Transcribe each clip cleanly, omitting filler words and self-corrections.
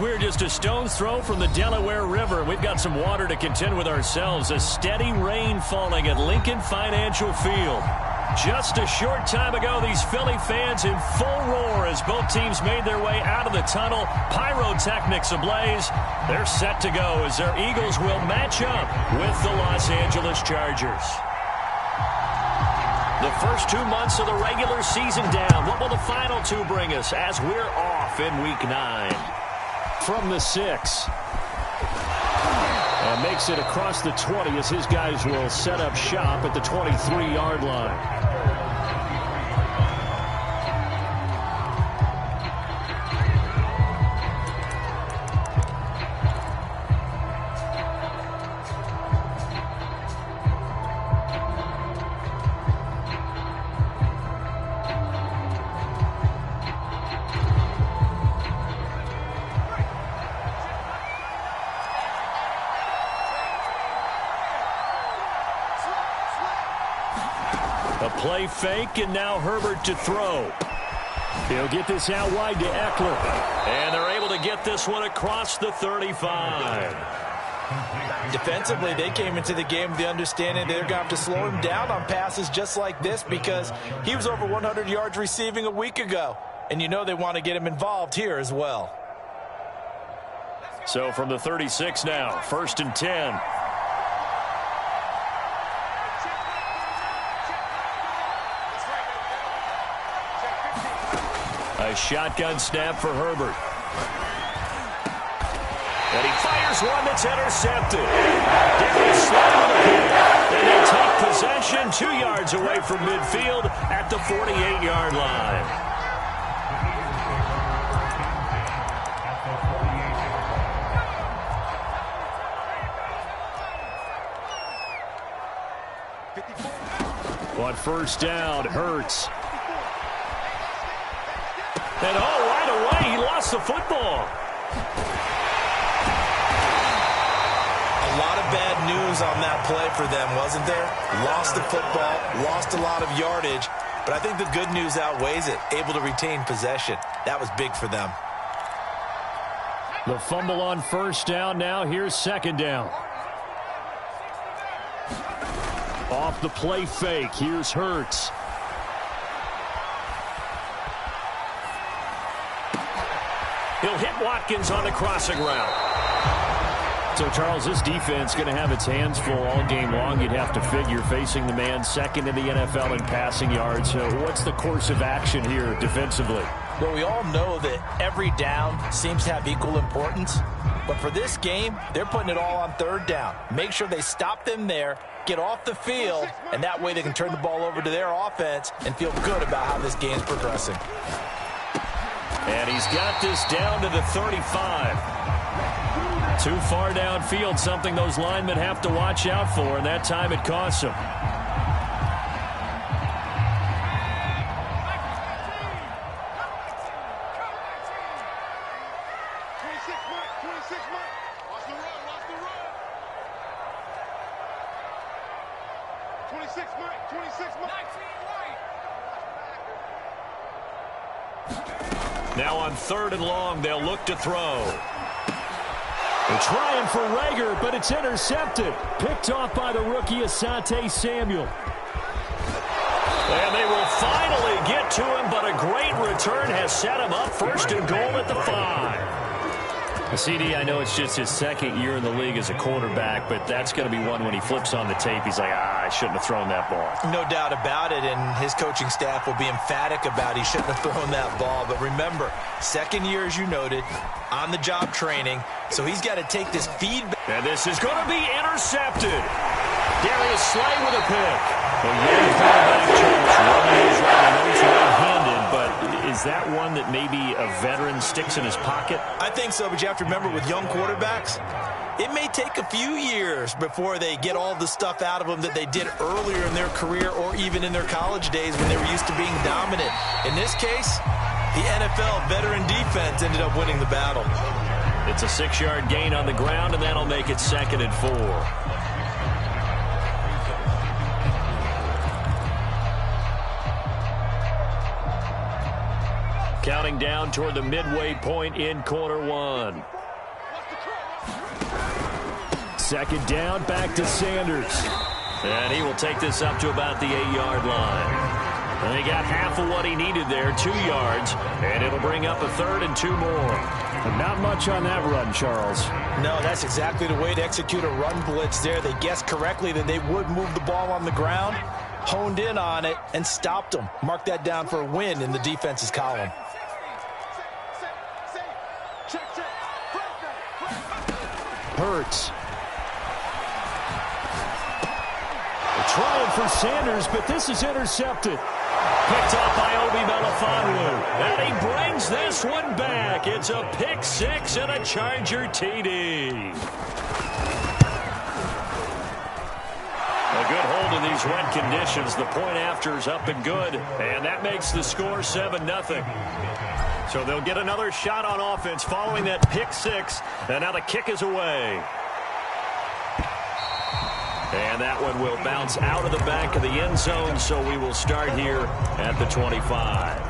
We're just a stone's throw from the Delaware River. We've got some water to contend with ourselves. A steady rain falling at Lincoln Financial Field. Just a short time ago, these Philly fans in full roar as both teams made their way out of the tunnel. Pyrotechnics ablaze. They're set to go as their Eagles will match up with the Los Angeles Chargers. The first 2 months of the regular season down. What will the final two bring us as we're off in Week 9? From the 6. And makes it across the 20 as his guys will set up shop at the 23-yard line. A play fake, and now Herbert to throw. He'll get this out wide to Eckler. And they're able to get this one across the 35. Defensively, they came into the game with the understanding they're going to have to slow him down on passes just like this because he was over 100 yards receiving a week ago. And you know they want to get him involved here as well. So from the 36 now, 1st and 10. A shotgun snap for Herbert. And he fires one that's intercepted. Darius Slay with a pick. And they take possession 2 yards away from midfield at the 48-yard line. On first down, Hurts. And right away, he lost the football. A lot of bad news on that play for them, wasn't there? Lost the football, lost a lot of yardage, but I think the good news outweighs it. Able to retain possession. That was big for them. The fumble on first down. Now here's second down. Off the play fake. Here's Hurts. He'll hit Watkins on the crossing route. So, Charles, this defense going to have its hands full all game long, you'd have to figure, facing the man second in the NFL in passing yards. So what's the course of action here defensively? Well, we all know that every down seems to have equal importance. But for this game, they're putting it all on third down. Make sure they stop them there, get off the field, and that way they can turn the ball over to their offense and feel good about how this game's progressing. And he's got this down to the 35. Too far downfield, something those linemen have to watch out for, and that time it costs them. Now on 3rd and long, they'll look to throw. They're trying for Rager, but it's intercepted. Picked off by the rookie Asante Samuel. And they will finally get to him, but a great return has set him up 1st and goal at the 5. CD, I know it's just his second year in the league as a quarterback, but that's going to be one when he flips on the tape. He's like, I shouldn't have thrown that ball. No doubt about it, and his coaching staff will be emphatic about he shouldn't have thrown that ball. But remember, second year, as you noted, on-the-job training, so he's got to take this feedback. And this is going to be intercepted. Darius Slay with a pick. The young quarterback choice. Running is right. I know he's right-handed, but is that one that maybe a veteran sticks in his pocket? I think so, but you have to remember with young quarterbacks, it may take a few years before they get all the stuff out of them that they did earlier in their career or even in their college days when they were used to being dominant. In this case, the NFL veteran defense ended up winning the battle. It's a 6-yard gain on the ground, and that'll make it 2nd and 4. Counting down toward the midway point in quarter one. Second down, back to Sanders. And he will take this up to about the 8-yard line. And he got half of what he needed there, 2 yards, and it'll bring up a 3rd and 2 more. But not much on that run, Charles. No, that's exactly the way to execute a run blitz there. They guessed correctly that they would move the ball on the ground, honed in on it, and stopped them. Mark that down for a win in the defense's column. Hurts. Trying for Sanders, but this is intercepted. Picked up by Obi Melifonwu. And he brings this one back. It's a pick 6 and a Charger TD. A good hold in these wet conditions. The point after is up and good. And that makes the score 7-0. So they'll get another shot on offense following that pick 6. And now the kick is away. And that one will bounce out of the back of the end zone, so we will start here at the 25.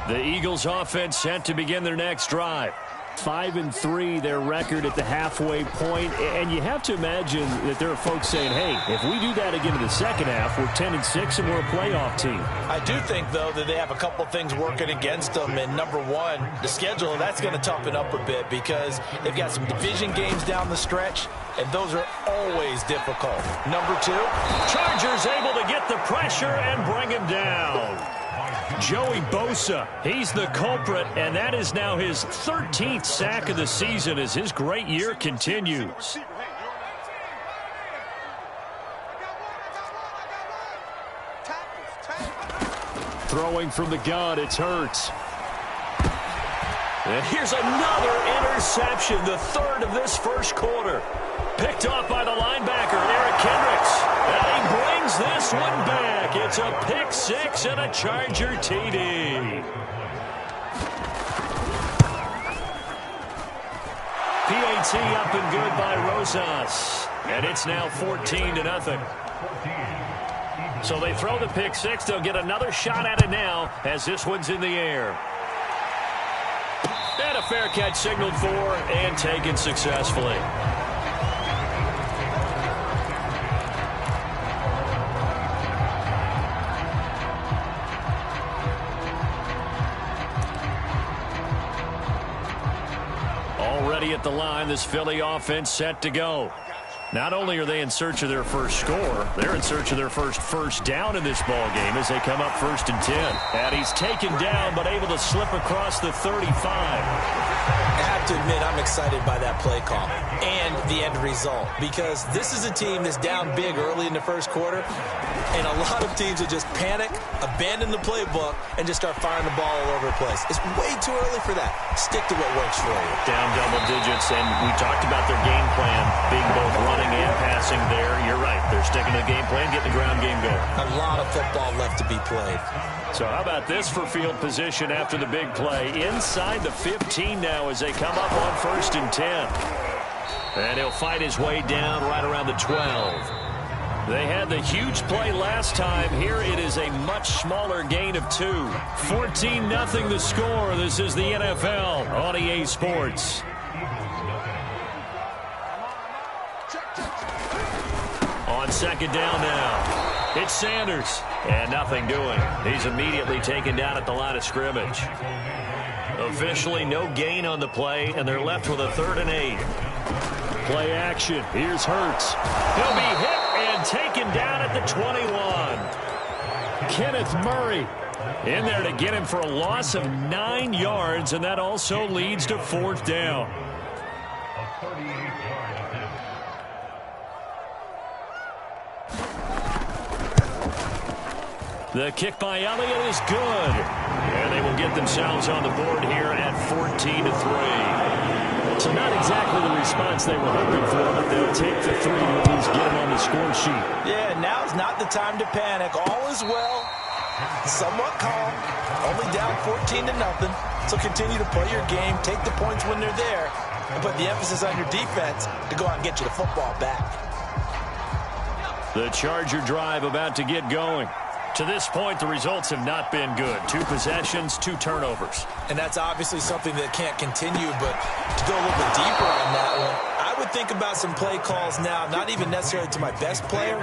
The Eagles offense set to begin their next drive. 5-3, their record at the halfway point. And you have to imagine that there are folks saying, hey, if we do that again in the second half, we're 10-6 and we're a playoff team. I do think, though, that they have a couple things working against them. And number one, the schedule, that's going to toughen up a bit because they've got some division games down the stretch, and those are always difficult. Number two, Chargers able to get the pressure and bring him down. Joey Bosa, he's the culprit, and that is now his 13th sack of the season as his great year continues. Throwing from the gun, it's Hurts. And here's another interception, the 3rd of this first quarter. Picked off by the linebacker, Eric Kendricks. And he brings this one back. It's a pick 6 and a Charger TD. PAT up and good by Rosas. And it's now 14-0. So they throw the pick 6. They'll get another shot at it now as this one's in the air. And a fair catch signaled for and taken successfully. Already at the line, this Philly offense set to go. Not only are they in search of their first score, they're in search of their first down in this ball game as they come up 1st and 10. And he's taken down but able to slip across the 35. I have to admit I'm excited by that play call and the end result because this is a team that's down big early in the first quarter, and a lot of teams will just panic, abandon the playbook, and just start firing the ball all over the place. It's way too early for that. Stick to what works for you. Down double digits, and we talked about their game plan being both running and passing there. You're right. They're sticking to the game plan, getting the ground game going. A lot of football left to be played. So how about this for field position after the big play? Inside the 15 now as they come up on 1st and 10. And he'll fight his way down right around the 12. They had the huge play last time. Here it is a much smaller gain of 2. 14-0 the score. This is the NFL on EA Sports. On second down now, it's Sanders, and nothing doing. He's immediately taken down at the line of scrimmage. Officially no gain on the play, and they're left with a 3rd and 8. Play action. Here's Hurts. He'll be hit and taken down at the 21. Kenneth Murray in there to get him for a loss of 9 yards, and that also leads to 4th down. The kick by Elliott is good. And they will get themselves on the board here at 14-3. So not exactly the response they were hoping for, but they'll take the 3 to at least get them on the score sheet. Yeah, now's not the time to panic. All is well. Somewhat calm. Only down 14-0. So continue to play your game. Take the points when they're there. And put the emphasis on your defense to go out and get you the football back. The Charger drive about to get going. To this point, the results have not been good. 2 possessions, 2 turnovers. And that's obviously something that can't continue, but to go a little bit deeper on that one, I would think about some play calls now, not even necessarily to my best player,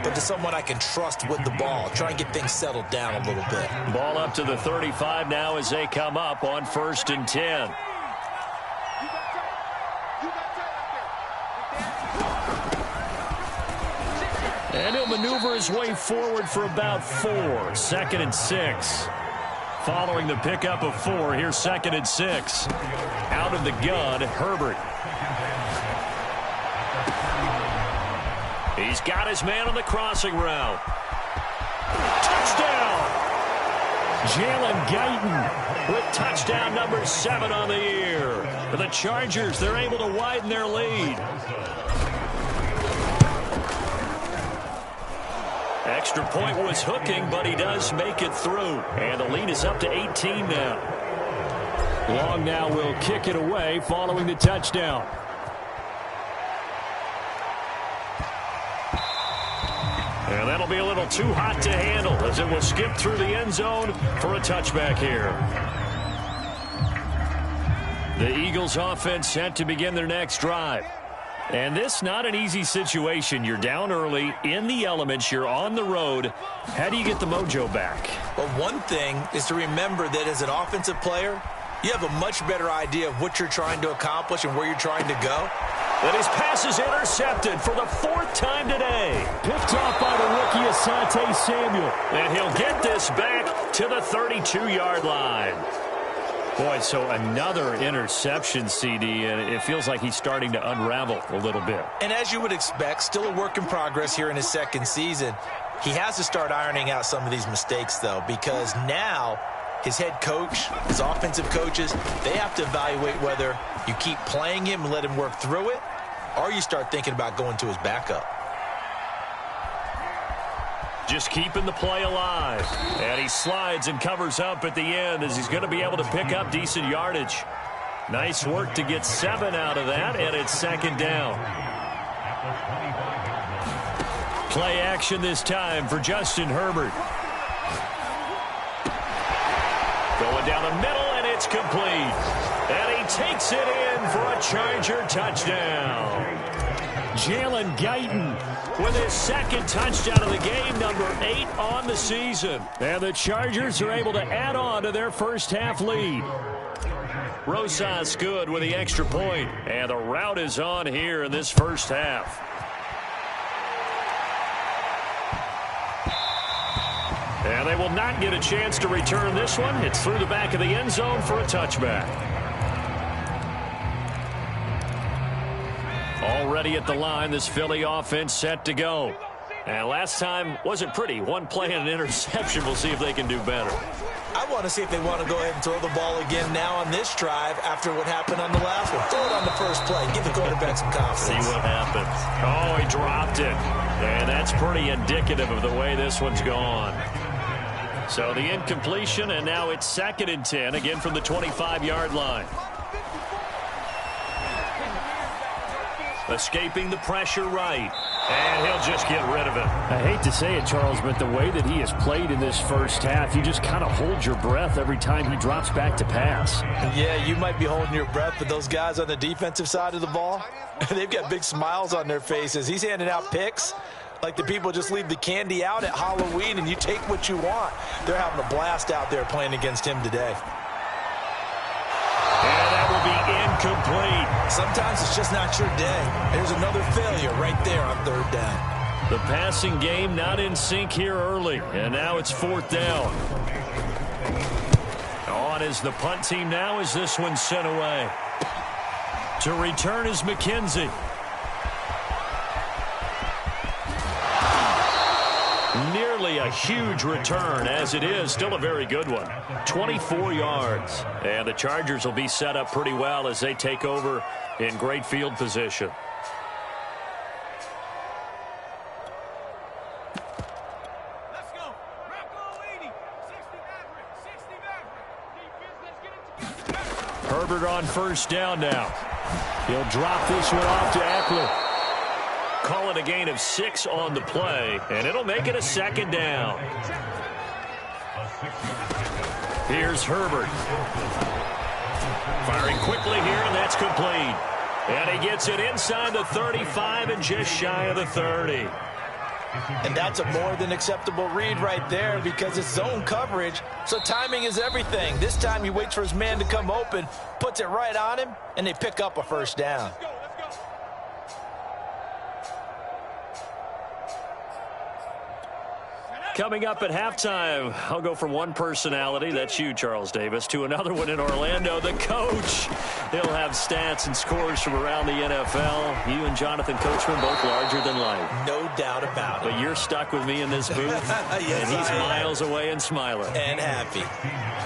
but to someone I can trust with the ball. Try and get things settled down a little bit. Ball up to the 35 now as they come up on 1st and 10. And he'll maneuver his way forward for about 4. 2nd and 6. Following the pickup of 4, here's 2nd and 6. Out of the gun, Herbert. He's got his man on the crossing route. Touchdown! Jalen Guyton with touchdown number 7 on the year. For the Chargers, they're able to widen their lead. Extra point was hooking, but he does make it through. And the lead is up to 18 now. Long now will kick it away following the touchdown. And that'll be a little too hot to handle as it will skip through the end zone for a touchback here. The Eagles offense set to begin their next drive. And this not an easy situation. You're down early, in the elements, you're on the road. How do you get the mojo back? Well, one thing is to remember that as an offensive player, you have a much better idea of what you're trying to accomplish and where you're trying to go. And his pass is intercepted for the 4th time today. Picked off by the rookie Asante Samuel. And he'll get this back to the 32-yard line. Boy, so another interception, CD, and it feels like he's starting to unravel a little bit. And as you would expect, still a work in progress here in his 2nd season. He has to start ironing out some of these mistakes, though, because now his head coach, his offensive coaches, they have to evaluate whether you keep playing him and let him work through it, or you start thinking about going to his backup. Just keeping the play alive. And he slides and covers up at the end as he's going to be able to pick up decent yardage. Nice work to get 7 out of that, and it's 2nd down. Play action this time for Justin Herbert. Going down the middle, and it's complete. And he takes it in for a Charger touchdown. Jalen Guyton with his 2nd touchdown of the game, number 8 on the season. And the Chargers are able to add on to their first half lead. Rosas good with the extra point. And the route is on here in this first half. And they will not get a chance to return this one. It's through the back of the end zone for a touchback. Already at the line, this Philly offense set to go. And last time wasn't pretty. 1 play and an interception. We'll see if they can do better. I want to see if they want to go ahead and throw the ball again now on this drive after what happened on the last one. Throw it on the first play. Give the quarterback some confidence. See what happens. Oh, he dropped it. And that's pretty indicative of the way this one's gone. So the incompletion, and now it's 2nd and 10, again from the 25-yard line. Escaping the pressure right. And he'll just get rid of it. I hate to say it, Charles, but the way that he has played in this first half, you just kind of hold your breath every time he drops back to pass. Yeah, you might be holding your breath, but those guys on the defensive side of the ball, they've got big smiles on their faces. He's handing out picks like the people just leave the candy out at Halloween and you take what you want. They're having a blast out there playing against him today. And that will be incomplete. Sometimes it's just not your day. There's another failure right there on 3rd down. The passing game not in sync here early. And now it's 4th down. On is the punt team now as this one's sent away. To return is McKenzie. Nearly a huge return, as it is still a very good one. 24 yards. And the Chargers will be set up pretty well as they take over in great field position. Let's go. Rocco 80. 60 Maverick. Herbert on 1st down now. He'll drop this one off to Eckler. call it a gain of 6 on the play, and it'll make it a second down. Here's Herbert. Firing quickly here, and that's complete. And he gets it inside the 35 and just shy of the 30. And that's a more than acceptable read right there because it's zone coverage, so timing is everything. This time he waits for his man to come open, puts it right on him, and they pick up a first down. Coming up at halftime, I'll go from one personality, that's you, Charles Davis, to another one in Orlando, the coach. He'll have stats and scores from around the NFL. You and Jonathan Coachman both larger than life. No doubt about it. But you're stuck with me in this booth, yes, and he's miles away and smiling. And happy.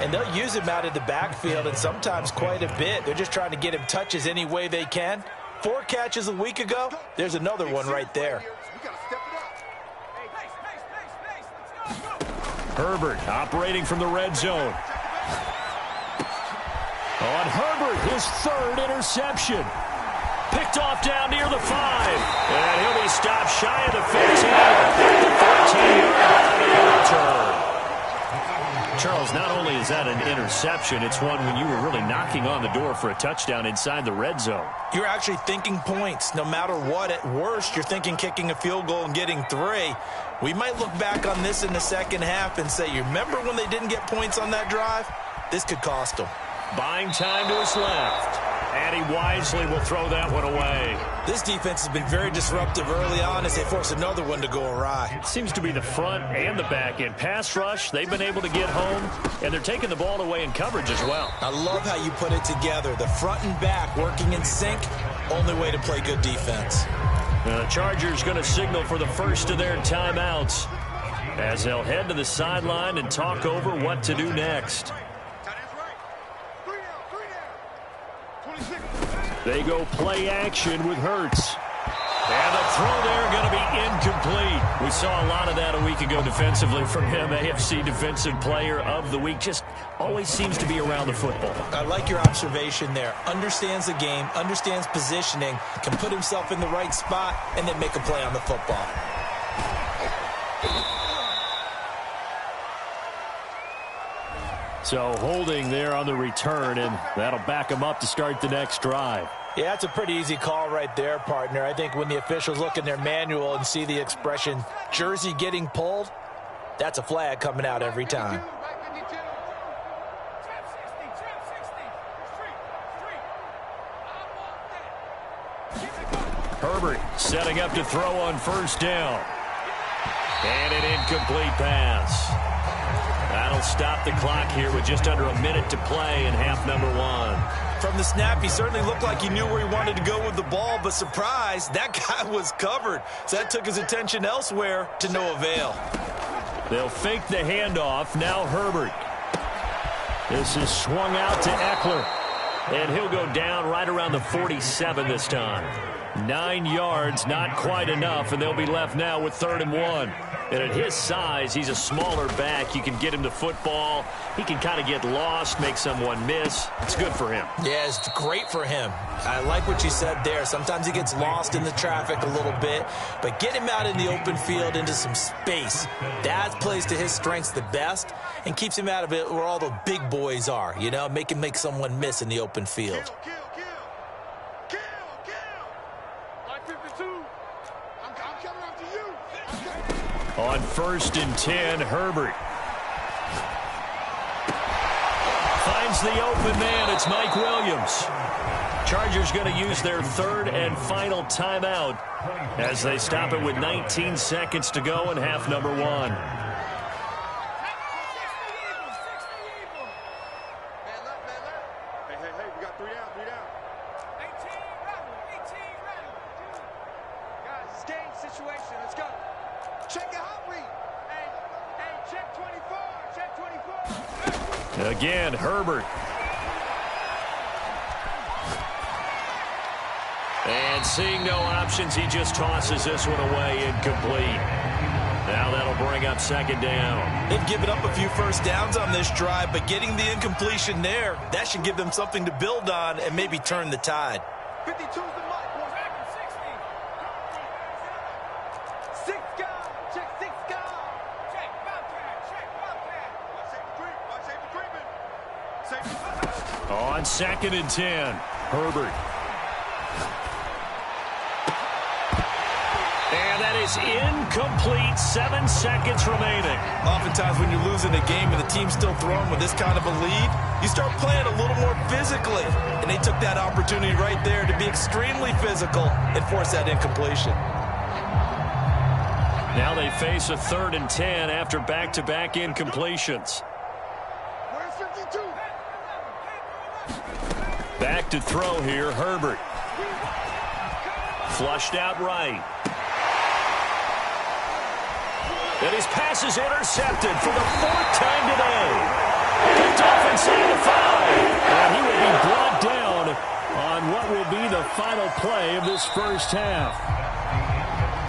And they'll use him out of the backfield, and sometimes quite a bit. They're just trying to get him touches any way they can. 4 catches a week ago, there's another one right there. Herbert operating from the red zone. On Herbert, his 3rd interception. Picked off down near the 5. And he'll be stopped shy of the 15. The 14-yard return. Charles, not only is that an interception, it's one when you were really knocking on the door for a touchdown inside the red zone. You're actually thinking points. No matter what, at worst, you're thinking kicking a field goal and getting 3. We might look back on this in the second half and say, you remember when they didn't get points on that drive? This could cost them. Buying time to his left. And he wisely will throw that one away. This defense has been very disruptive early on as they force another one to go awry. It seems to be the front and the back end. Pass rush, they've been able to get home, and they're taking the ball away in coverage as well. I love how you put it together. The front and back working in sync, only way to play good defense. The Chargers going to signal for the first of their timeouts as they'll head to the sideline and talk over what to do next. They go play action with Hurts. And the throw there going to be incomplete. We saw a lot of that a week ago defensively from him. AFC Defensive Player of the Week. Just always seems to be around the football. I like your observation there. Understands the game, understands positioning, can put himself in the right spot, and then make a play on the football. So holding there on the return, and that'll back him up to start the next drive. Yeah, that's a pretty easy call right there, partner. I think when the officials look in their manual and see the expression jersey getting pulled, that's a flag coming out every time. Herbert setting up to throw on first down. And an incomplete pass. That'll stop the clock here with just under a minute to play in half number 1. From the snap, he certainly looked like he knew where he wanted to go with the ball, but surprise, that guy was covered. So that took his attention elsewhere to no avail. They'll fake the handoff. Now Herbert. This is swung out to Eckler. And he'll go down right around the 47 this time. 9 yards, not quite enough, and they'll be left now with 3rd and 1. And at his size, he's a smaller back. You can get him the football. He can kind of get lost, make someone miss. It's good for him. Yeah, it's great for him. I like what you said there. Sometimes he gets lost in the traffic a little bit, but get him out in the open field into some space. That plays to his strengths the best and keeps him out of it where all the big boys are, you know, make him make someone miss in the open field. On 1st and 10, Herbert. Finds the open man. It's Mike Williams. Chargers going to use their 3rd and final timeout as they stop it with 19 seconds to go in half number 1. Hey, we got 3 down. 18, rattle. Guys, it's game situation. Let's go. Check your hot read. Hey, check 24. Check 24. Again, Herbert. And seeing no options, he just tosses this one away, incomplete. Now that'll bring up 2nd down. They've given up a few first downs on this drive, but getting the incompletion there, that should give them something to build on and maybe turn the tide. 52's the mark, boys. on 2nd and 10. Herbert. And that is incomplete. 7 seconds remaining. Oftentimes when you're losing a game and the team's still throwing with this kind of a lead, you start playing a little more physically. And they took that opportunity right there to be extremely physical and force that incompletion. Now they face a 3rd and 10 after back-to-back incompletions. Where's 52? Back to throw here, Herbert. Flushed out right. And his pass is intercepted for the 4th time today. And the Dolphins say the 5. And he will be brought down on what will be the final play of this first half.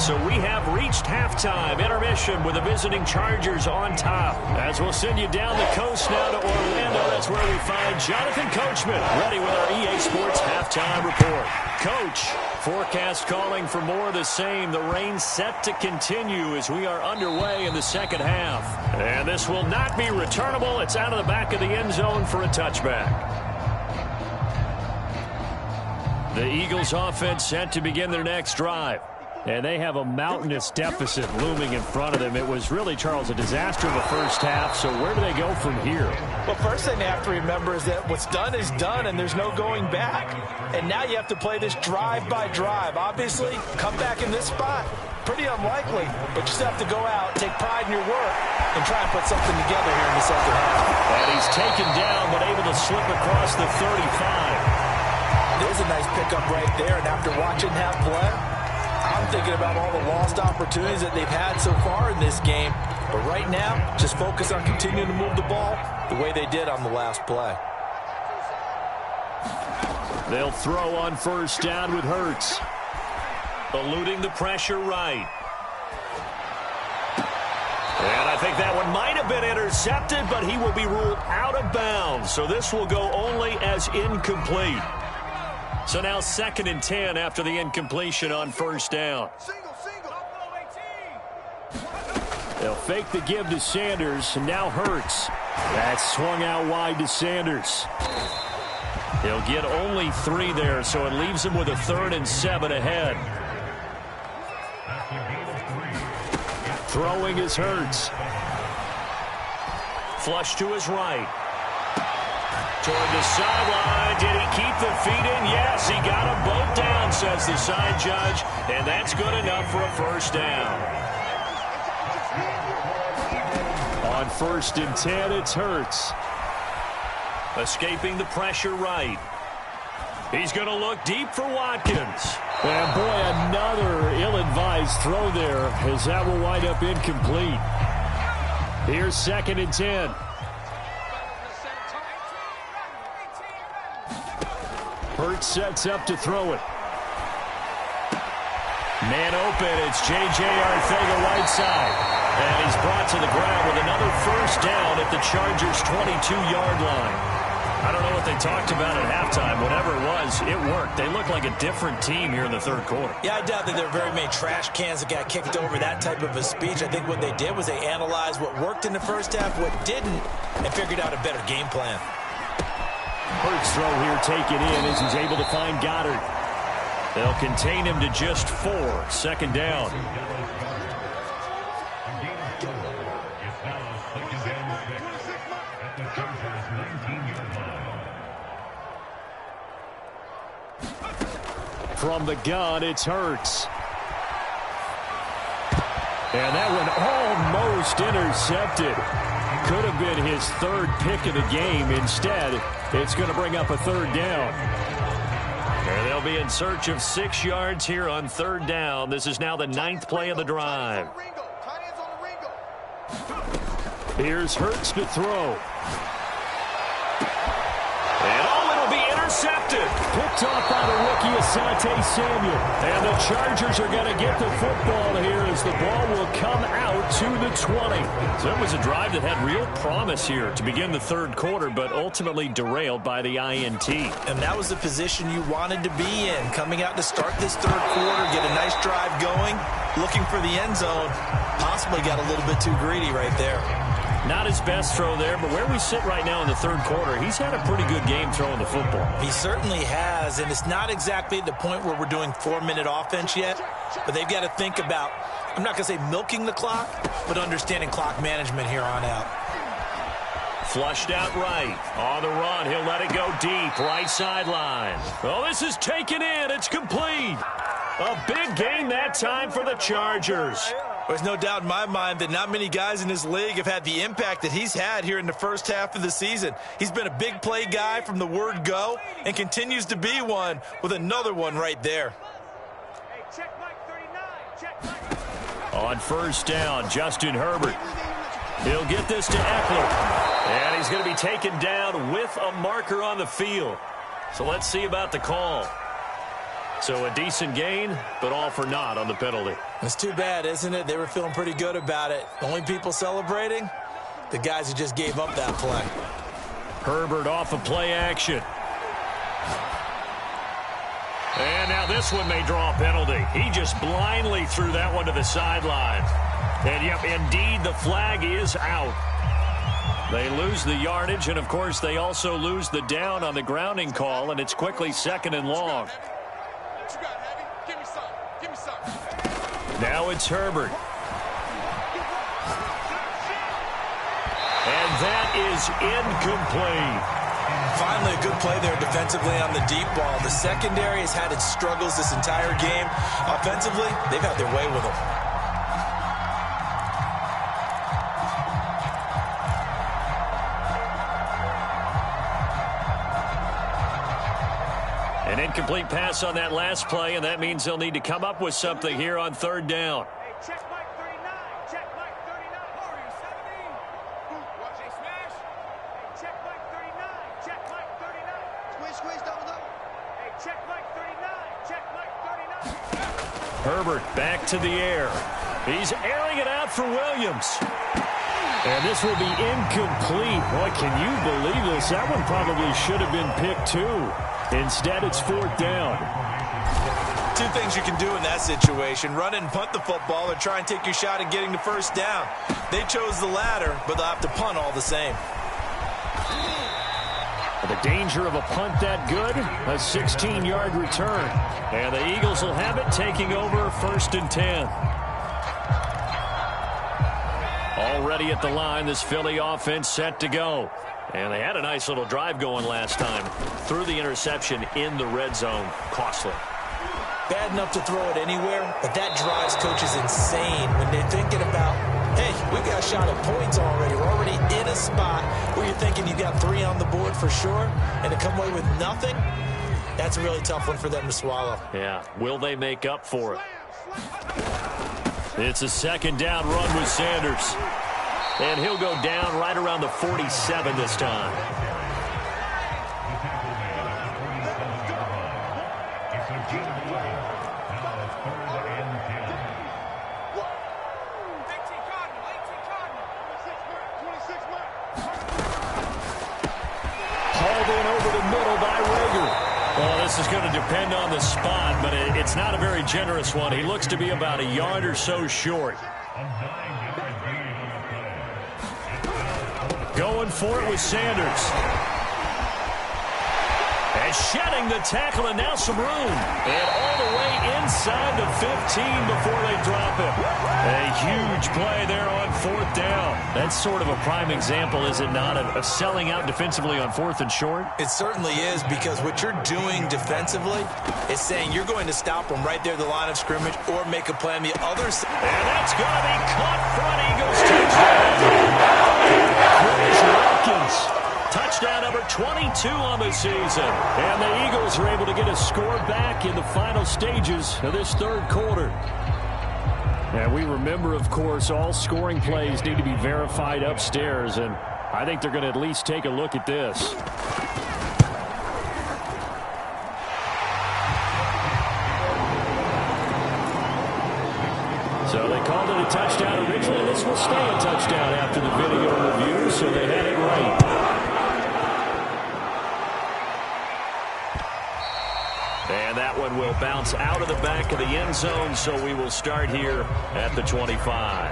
So we have reached halftime. Intermission with the visiting Chargers on top. As we'll send you down the coast now to Orlando. That's where we find Jonathan Coachman ready with our EA Sports Halftime Report. Coach, forecast calling for more of the same. The rain set to continue as we are underway in the second half. And this will not be returnable. It's out of the back of the end zone for a touchback. The Eagles offense set to begin their next drive. And they have a mountainous deficit looming in front of them. It was really, Charles, a disaster in the first half. So where do they go from here? Well, first thing they have to remember is that what's done is done, and there's no going back. And now you have to play this drive by drive. Obviously, come back in this spot, pretty unlikely. But you still have to go out, take pride in your work, and try and put something together here in the second half. And he's taken down, but able to slip across the 35. There's a nice pickup right there, and after watching that play, I'm thinking about all the lost opportunities that they've had so far in this game. But right now, just focus on continuing to move the ball the way they did on the last play. They'll throw on first down with Hurts. Eluding the pressure right. And I think that one might have been intercepted, but he will be ruled out of bounds. So this will go only as incomplete. So now 2nd and 10 after the incompletion on first down. They'll fake the give to Sanders, and now Hurts. That's swung out wide to Sanders. He'll get only 3 there, so it leaves him with a 3rd and 7 ahead. Throwing is Hurts. Flush to his right. Toward the sideline. Did he keep the feet in? Yes, he got them both down, says the side judge. And that's good enough for a first down. On 1st and 10, it's Hurts. Escaping the pressure right. He's going to look deep for Watkins. And boy, another ill-advised throw there, as that will wind up incomplete. Here's 2nd and 10. Hurts sets up to throw it. Man open, it's J.J. Arcega-Whiteside. And he's brought to the ground with another first down at the Chargers' 22-yard line. I don't know what they talked about at halftime. Whatever it was, it worked. They look like a different team here in the 3rd quarter. Yeah, I doubt that there are very many trash cans that got kicked over that type of a speech. I think what they did was they analyzed what worked in the first half, what didn't, and figured out a better game plan. Hurts throw here taken in as he's able to find Goddard. They'll contain him to just 4. 2nd down. From the gun, it's Hurts. And that one almost intercepted. Could have been his 3rd pick of the game. Instead, it's going to bring up a 3rd down. And they'll be in search of 6 yards here on 3rd down. This is now the 9th play of the drive. Here's Hurts to throw. And it'll be intercepted. Picked off by the rookie Asante Samuel. And the Chargers are going to get the football here as the ball will come out to the 20. So it was a drive that had real promise here to begin the 3rd quarter, but ultimately derailed by the INT. And that was the position you wanted to be in, coming out to start this 3rd quarter, get a nice drive going, looking for the end zone. Possibly got a little bit too greedy right there. Not his best throw there, but where we sit right now in the third quarter, he's had a pretty good game throwing the football. He certainly has, and it's not exactly at the point where we're doing 4-minute offense yet, but they've got to think about, I'm not going to say milking the clock, but understanding clock management here on out. Flushed out right. On the run, he'll let it go deep, right sideline. Oh, this is taken in. It's complete. A big game that time for the Chargers. There's no doubt in my mind that not many guys in this league have had the impact that he's had here in the first half of the season. He's been a big play guy from the word go and continues to be one with another one right there. On first down, Justin Herbert. He'll get this to Eckler. And he's going to be taken down with a marker on the field. So let's see about the call. So a decent gain, but all for naught on the penalty. It's too bad, isn't it? They were feeling pretty good about it. The only people celebrating, the guys who just gave up that play. Herbert off of play action. And now this one may draw a penalty. He just blindly threw that one to the sideline. And, yep, indeed, the flag is out. They lose the yardage, and, of course, they also lose the down on the grounding call, and it's quickly 2nd and long. Now it's Herbert. And that is incomplete. Finally, a good play there defensively on the deep ball. The secondary has had its struggles this entire game. Offensively, they've had their way with them. An incomplete pass on that last play, and that means they'll need to come up with something here on third down. Hey, check Mike 39. Check Mike 39. Hurry, 17. Watch a smash. Hey, check Mike 39. Check Mike 39. Squeeze, double. Hey, check Mike 39. Check Mike 39. Herbert back to the air. He's airing it out for Williams. And this will be incomplete. Boy, can you believe this? That one probably should have been picked too. Instead, it's 4th down. Two things you can do in that situation: run and punt the football, or try and take your shot at getting the first down. They chose the latter, but they'll have to punt all the same. The danger of a punt that good, a 16-yard return. And the Eagles will have it, taking over 1st and 10. Already at the line, this Philly offense set to go. And they had a nice little drive going last time. Threw the interception in the red zone. Costly. Bad enough to throw it anywhere, but that drives coaches insane when they're thinking about, hey, we got a shot at points already. We're already in a spot where you're thinking you got 3 on the board for sure, and to come away with nothing, that's a really tough one for them to swallow. Yeah, will they make up for it? It's a 2nd down run with Sanders. And he'll go down right around the 47 this time. Hauled in over the middle by Rager. Well, this is going to depend on the spot, but it's not a very generous one. He looks to be about a yard or so short. Going for it with Sanders. And shedding the tackle, and now some room. And all the way inside the 15 before they drop it. A huge play there on 4th down. That's sort of a prime example, is it not, of selling out defensively on 4th and short? It certainly is, because what you're doing defensively is saying you're going to stop them right there at the line of scrimmage or make a play on the other side. And that's going to be caught front. Eagles touchdown. Watkins. Touchdown number 22 on the season. And the Eagles are able to get a score back in the final stages of this third quarter. And we remember, of course, all scoring plays need to be verified upstairs. And I think they're going to at least take a look at this. So they called it a touchdown originally. This will stay a touchdown after the video review, so they had it right. And that one will bounce out of the back of the end zone, so we will start here at the 25.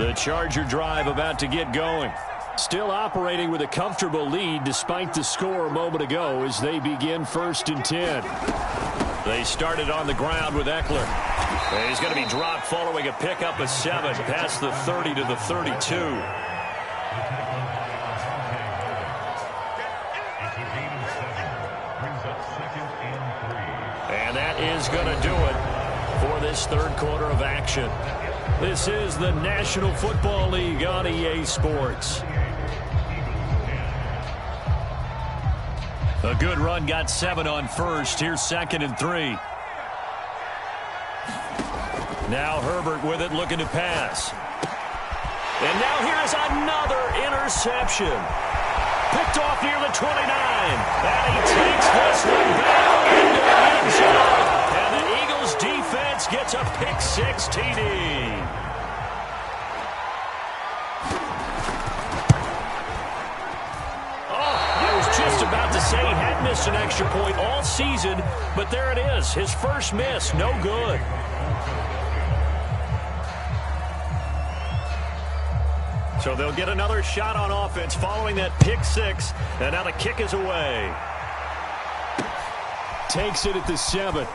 The Charger drive about to get going. Still operating with a comfortable lead despite the score a moment ago as they begin 1st and 10. They started on the ground with Eckler. He's going to be dropped following a pickup of 7 past the 30 to the 32. And that is going to do it for this 3rd quarter of action. This is the National Football League on EA Sports. A good run got 7 on 1st. Here's 2nd and 3. Now Herbert with it, looking to pass. And now here's another interception. Picked off near the 29. And he takes this one back into the end zone. And the Eagles defense gets a pick-6 TD. Just about to say he had missed an extra point all season, but there it is. His first miss, no good. So they'll get another shot on offense following that pick-6, and now the kick is away. Takes it at the 7.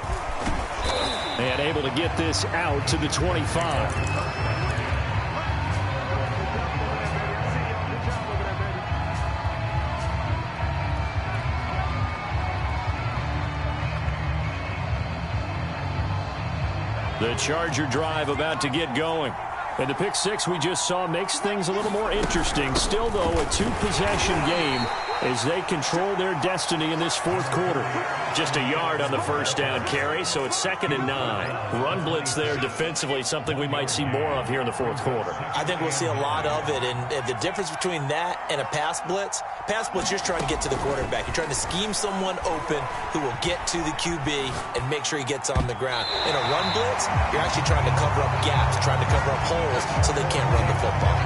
And able to get this out to the 25. The Charger drive about to get going. And the pick-6 we just saw makes things a little more interesting. Still, though, a 2-possession game as they control their destiny in this 4th quarter. Just a yard on the first down carry, so it's 2nd and 9. Run blitz there defensively, something we might see more of here in the 4th quarter. I think we'll see a lot of it, and the difference between that and a pass blitz, you're just trying to get to the quarterback. You're trying to scheme someone open who will get to the QB and make sure he gets on the ground. In a run blitz, you're actually trying to cover up gaps, trying to cover up holes so they can't run the football.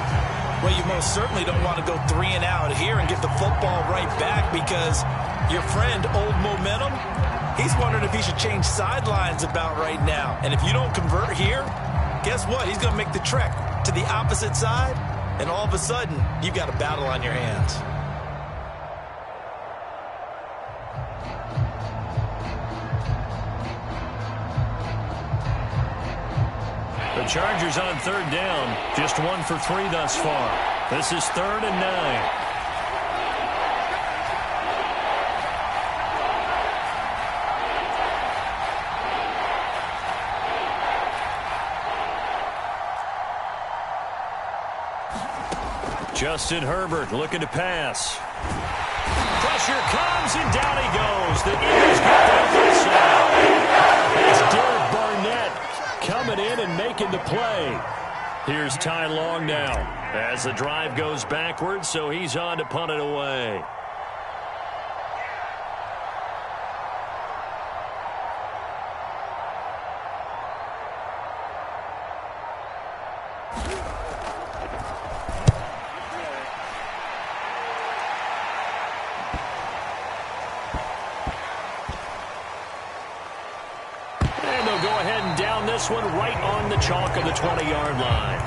Well, you most certainly don't want to go 3 and out here and get the football right back, because your friend, Old Momentum, he's wondering if he should change sidelines about right now. And if you don't convert here, guess what? He's going to make the trek to the opposite side, and all of a sudden, you've got a battle on your hands. The Chargers on 3rd down, just 1 for 3 thus far. This is 3rd and 9. Justin Herbert looking to pass. Pressure comes, and down he goes. The Eagles get that first down. It's Derek Barnett coming in and making the play. Here's Ty Long now as the drive goes backwards, so he's on to punt it away. This one right on the chalk of the 20-yard line.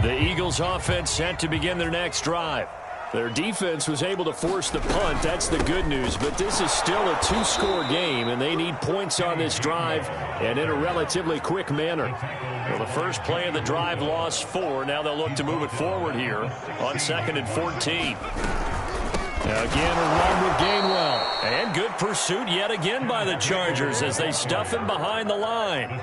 The Eagles offense set to begin their next drive. Their defense was able to force the punt. That's the good news. But this is still a 2-score game, and they need points on this drive and in a relatively quick manner. Well, the first play of the drive lost 4. Now they'll look to move it forward here on 2nd and 14. Again, a run with Gainwell. And good pursuit yet again by the Chargers as they stuff him behind the line.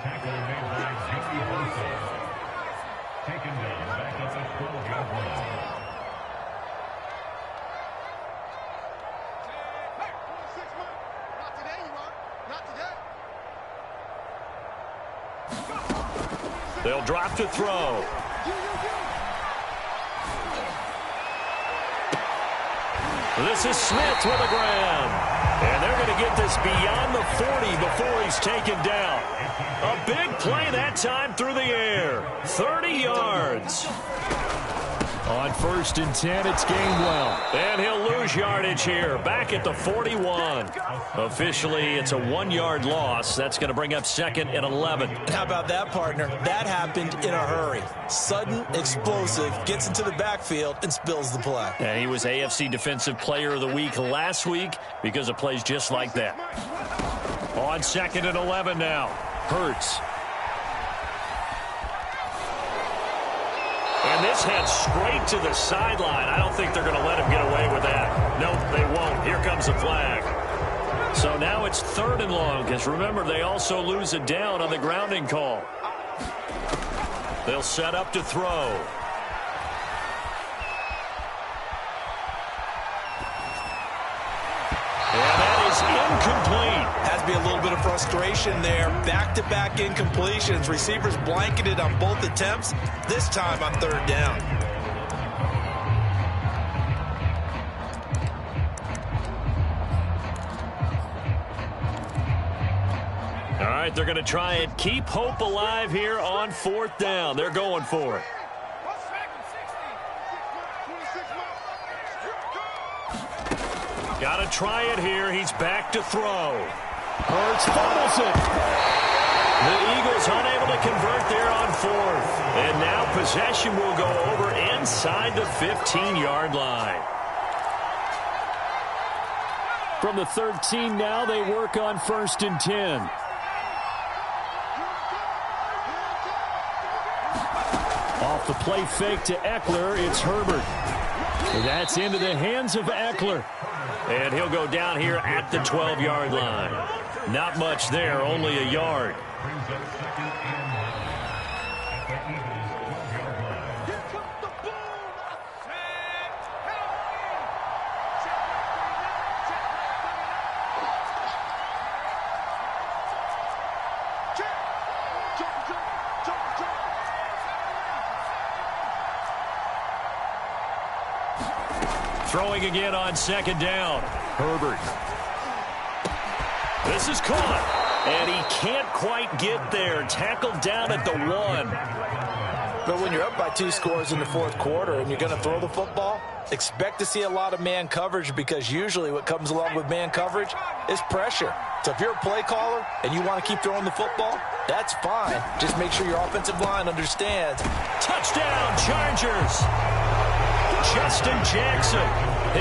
They'll drop to throw. This is Smith with a grab. And they're going to get this beyond the 40 before he's taken down. A big play that time through the air. 30 yards. On 1st and 10, it's Gainwell. And he'll lose yardage here, back at the 41. Officially, it's a 1-yard loss. That's going to bring up 2nd and 11. How about that, partner? That happened in a hurry. Sudden, explosive, gets into the backfield, and spills the play. And he was AFC Defensive Player of the Week last week because of plays just like that. On 2nd and 11 now, Hurts. And this heads straight to the sideline. I don't think they're going to let him get away with that. Nope, they won't. Here comes the flag. So now it's 3rd and long, because remember, they also lose a down on the grounding call. They'll set up to throw. And that is incomplete. Has to be a little bit of frustration there. Back-to-back incompletions. Receivers blanketed on both attempts. This time on 3rd down. All right, they're going to try and keep hope alive here on 4th down. They're going for it. Got to try it here. He's back to throw. Hurts fumbles it. The Eagles unable to convert there on 4th. And now possession will go over inside the 15-yard line. From the 13 now, they work on 1st and 10. Off the play fake to Eckler, it's Herbert. That's into the hands of Eckler. And he'll go down here at the 12-yard line. Not much there, only a yard. Throwing again on 2nd down. Herbert. This is caught. And he can't quite get there. Tackled down at the 1. But when you're up by 2 scores in the 4th quarter and you're going to throw the football, expect to see a lot of man coverage, because usually what comes along with man coverage is pressure. So if you're a play caller and you want to keep throwing the football, that's fine. Just make sure your offensive line understands. Touchdown, Chargers. Justin Jackson,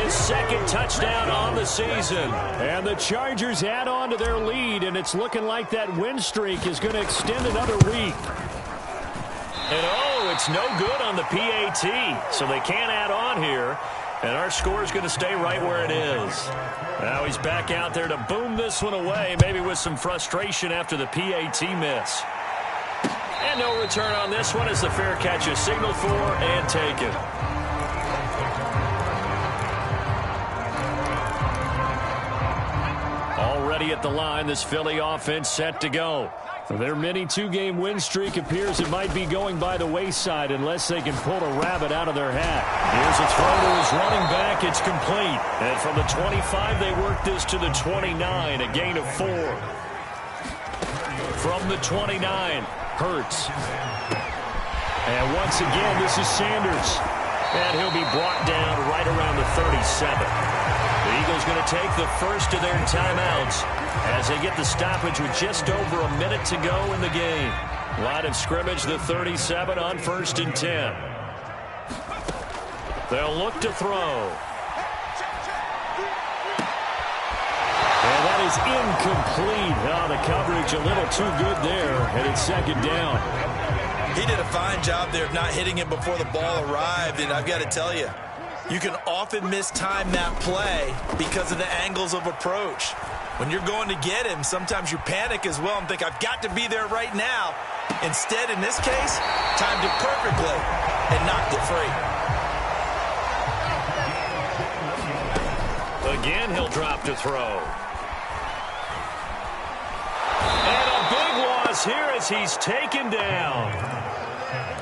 his 2nd touchdown on the season. And the Chargers add on to their lead, and it's looking like that win streak is going to extend another week. And oh, it's no good on the PAT, so they can't add on here. And our score is going to stay right where it is. Now he's back out there to boom this one away, maybe with some frustration after the PAT miss. And no return on this one as the fair catch is signaled for and taken. Already at the line, this Philly offense set to go. Their mini 2-game win streak appears it might be going by the wayside unless they can pull a rabbit out of their hat. Here's a throw to his running back. It's complete. And from the 25, they work this to the 29, a gain of 4. From the 29, Hurts. And once again, this is Sanders. And he'll be brought down right around the 37. The Eagles going to take the first of their timeouts as they get the stoppage with just over a minute to go in the game. Line of scrimmage, the 37 on 1st and 10. They'll look to throw. And that is incomplete. Oh, the coverage a little too good there, and it's 2nd down. He did a fine job there of not hitting him before the ball arrived, and I've got to tell you, you can often mistime that play because of the angles of approach. When you're going to get him, sometimes you panic as well and think, I've got to be there right now. Instead, in this case, timed it perfectly and knocked it free. Again, he'll drop to throw. And a big loss here as he's taken down.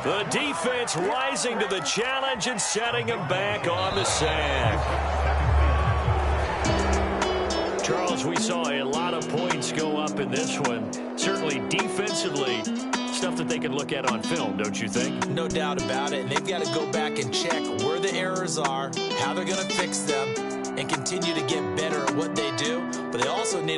The defense rising to the challenge and setting him back on the sack. Charles, we saw a lot of points go up in this one. Certainly defensively, stuff that they can look at on film, don't you think? No doubt about it. And they've got to go back and check where errors are, how they're going to fix them, and continue to get better at what they do. But they also need